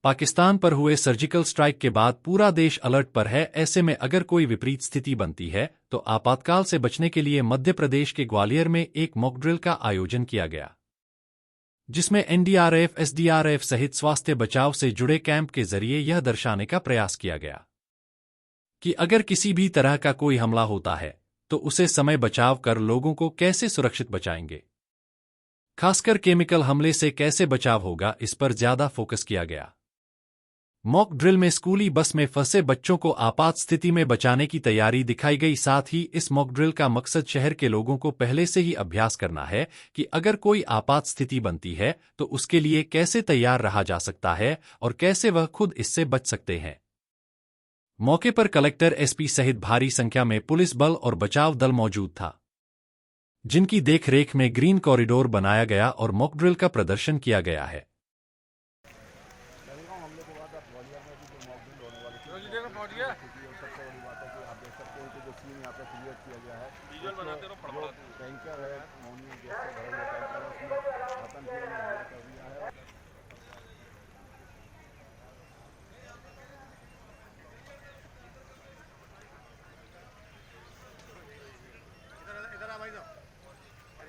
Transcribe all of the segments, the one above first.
पाकिस्तान पर हुए surgical strike के बाद पूरा देश अलर्ट पर है। ऐसे में अगर कोई विपरीत स्थिति बनती है तो आपातकाल से बचने के लिए मध्य प्रदेश के ग्वालियर में एक मॉक ड्रिल का आयोजन किया गया, जिसमें एनडीआरएफ, एसडीआरएफ सहित स्वास्थ्य बचाव से जुड़े कैंप के जरिए यह दर्शाने का प्रयास किया गया कि अगर किसी भी तरह का कोई हमला होता है तो उसे समय बचाव कर लोगों को कैसे सुरक्षित बचाएंगे। खासकर केमिकल हमले से कैसे बचाव होगा, इस पर ज्यादा फोकस किया गया। मॉक ड्रिल में स्कूली बस में फंसे बच्चों को आपात स्थिति में बचाने की तैयारी दिखाई गई। साथ ही इस मॉक ड्रिल का मकसद शहर के लोगों को पहले से ही अभ्यास करना है कि अगर कोई आपात स्थिति बनती है तो उसके लिए कैसे तैयार रहा जा सकता है और कैसे वह खुद इससे बच सकते हैं। मौके पर कलेक्टर, एसपी सहित भारी संख्या में पुलिस बल और बचाव दल मौजूद था, जिनकी देखरेख में ग्रीन कॉरिडोर बनाया गया और मॉक ड्रिल का प्रदर्शन किया गया है।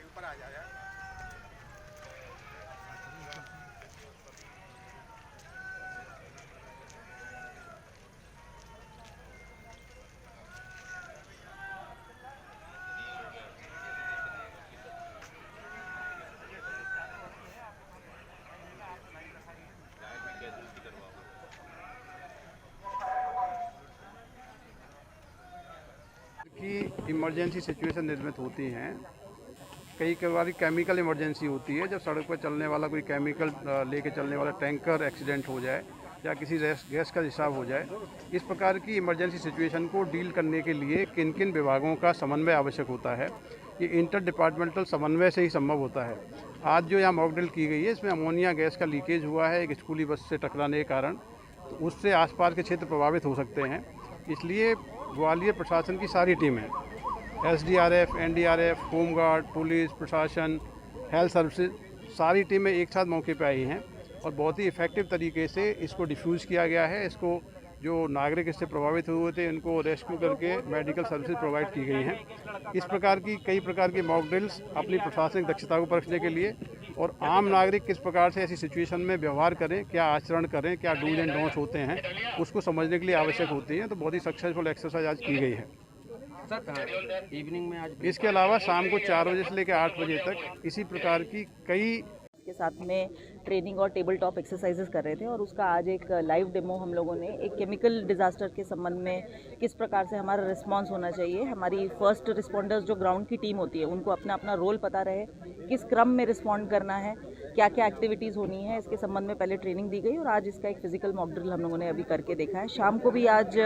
ऊपर आ जा यार। की इमरजेंसी सिचुएशन निर्मित होती हैं। कई बार केमिकल इमरजेंसी होती है, जब सड़क पर चलने वाला कोई केमिकल लेके चलने वाला टैंकर एक्सीडेंट हो जाए या किसी गैस का रिसाव हो जाए। इस प्रकार की इमरजेंसी सिचुएशन को डील करने के लिए किन किन विभागों का समन्वय आवश्यक होता है, ये इंटर डिपार्टमेंटल समन्वय से ही संभव होता है। आज जो यहाँ मॉक ड्रिल की गई है, इसमें अमोनिया गैस का लीकेज हुआ है एक स्कूली बस से टकराने के कारण, तो उससे आसपास के क्षेत्र प्रभावित हो सकते हैं। इसलिए ग्वालियर प्रशासन की सारी टीमें, एसडीआरएफ, एनडीआरएफ, होमगार्ड, पुलिस प्रशासन, हेल्थ सर्विसेज, सारी टीमें एक साथ मौके पर आई हैं और बहुत ही इफ़ेक्टिव तरीके से इसको डिफ्यूज़ किया गया है। इसको जो नागरिक इससे प्रभावित हुए थे इनको रेस्क्यू करके मेडिकल सर्विसेज प्रोवाइड की गई हैं। इस प्रकार की कई प्रकार की मॉक ड्रिल्स अपनी प्रशासनिक दक्षता को परखने के लिए और आम नागरिक किस प्रकार से ऐसी सिचुएशन में व्यवहार करें, क्या आचरण करें, क्या डूज एंड डोंट्स होते हैं, उसको समझने के लिए आवश्यक होती हैं। तो बहुत ही सक्सेसफुल एक्सरसाइज आज की गई है। सर इवनिंग में आज इसके अलावा शाम को 4 बजे से लेकर 8 बजे तक इसी प्रकार की कई के साथ में ट्रेनिंग और टेबल टॉप एक्सरसाइजेस कर रहे थे और उसका आज एक लाइव डेमो हम लोगों ने एक केमिकल डिज़ास्टर के संबंध में किस प्रकार से हमारा रिस्पांस होना चाहिए। हमारी फर्स्ट रिस्पॉन्डर्स जो ग्राउंड की टीम होती है उनको अपना अपना रोल पता रहे, किस क्रम में रिस्पॉन्ड करना है, क्या क्या एक्टिविटीज़ होनी है, इसके संबंध में पहले ट्रेनिंग दी गई और आज इसका एक फिजिकल मॉक ड्रिल हम लोगों ने अभी करके देखा है। शाम को भी आज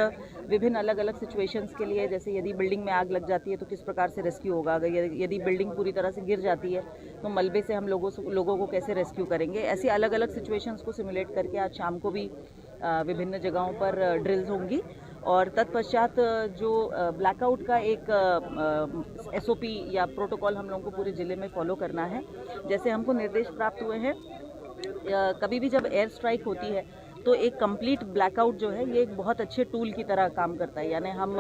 विभिन्न अलग अलग सिचुएशंस के लिए, जैसे यदि बिल्डिंग में आग लग जाती है तो किस प्रकार से रेस्क्यू होगा, अगर यदि बिल्डिंग पूरी तरह से गिर जाती है तो मलबे से हम लोगों को कैसे रेस्क्यू करेंगे, ऐसी अलग अलग सिचुएशंस को सिमुलेट करके आज शाम को भी विभिन्न जगहों पर ड्रिल्स होंगी। और तत्पश्चात जो ब्लैकआउट का एक एसओपी या प्रोटोकॉल हम लोगों को पूरे ज़िले में फॉलो करना है। जैसे हमको निर्देश प्राप्त हुए हैं, कभी भी जब एयर स्ट्राइक होती है तो एक कंप्लीट ब्लैकआउट जो है ये एक बहुत अच्छे टूल की तरह काम करता है। यानी हम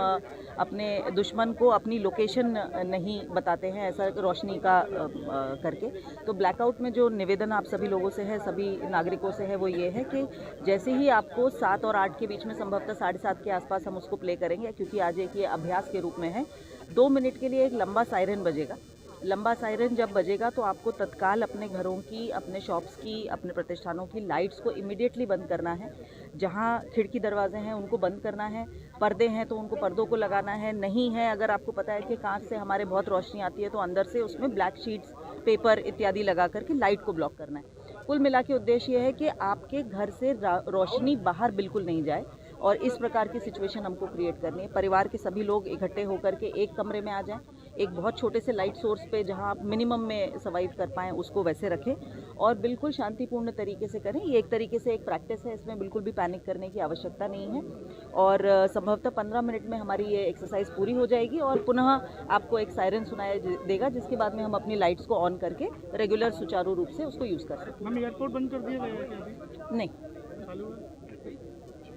अपने दुश्मन को अपनी लोकेशन नहीं बताते हैं ऐसा रोशनी का करके। तो ब्लैकआउट में जो निवेदन आप सभी लोगों से है, सभी नागरिकों से है, वो ये है कि जैसे ही आपको 7 और 8 के बीच में, संभवतः 7:30 के आसपास हम उसको प्ले करेंगे, क्योंकि आज एक ये अभ्यास के रूप में है। 2 मिनट के लिए एक लंबा सायरन बजेगा। लंबा सायरन जब बजेगा तो आपको तत्काल अपने घरों की, अपने शॉप्स की, अपने प्रतिष्ठानों की लाइट्स को इमीडिएटली बंद करना है। जहां खिड़की दरवाजे हैं उनको बंद करना है, पर्दे हैं तो उनको पर्दों को लगाना है, नहीं है अगर आपको पता है कि कांच से हमारे बहुत रोशनी आती है तो अंदर से उसमें ब्लैक शीट्स, पेपर इत्यादि लगा करके लाइट को ब्लॉक करना है। कुल मिला के उद्देश्य ये है कि आपके घर से रोशनी बाहर बिल्कुल नहीं जाए और इस प्रकार की सिचुएशन हमको क्रिएट करनी है। परिवार के सभी लोग इकट्ठे होकर के एक कमरे में आ जाएं, एक बहुत छोटे से लाइट सोर्स पे जहां आप मिनिमम में सर्वाइव कर पाएँ उसको वैसे रखें और बिल्कुल शांतिपूर्ण तरीके से करें। ये एक तरीके से एक प्रैक्टिस है, इसमें बिल्कुल भी पैनिक करने की आवश्यकता नहीं है। और संभवतः 15 मिनट में हमारी ये एक्सरसाइज पूरी हो जाएगी और पुनः आपको एक सायरन सुनाई देगा, जिसके बाद में हम अपनी लाइट्स को ऑन करके रेगुलर सुचारू रूप से उसको यूज़ कर सकते हैं। एयरपोर्ट बंद कर दिया गया है क्या अभी? नहीं, चालू है।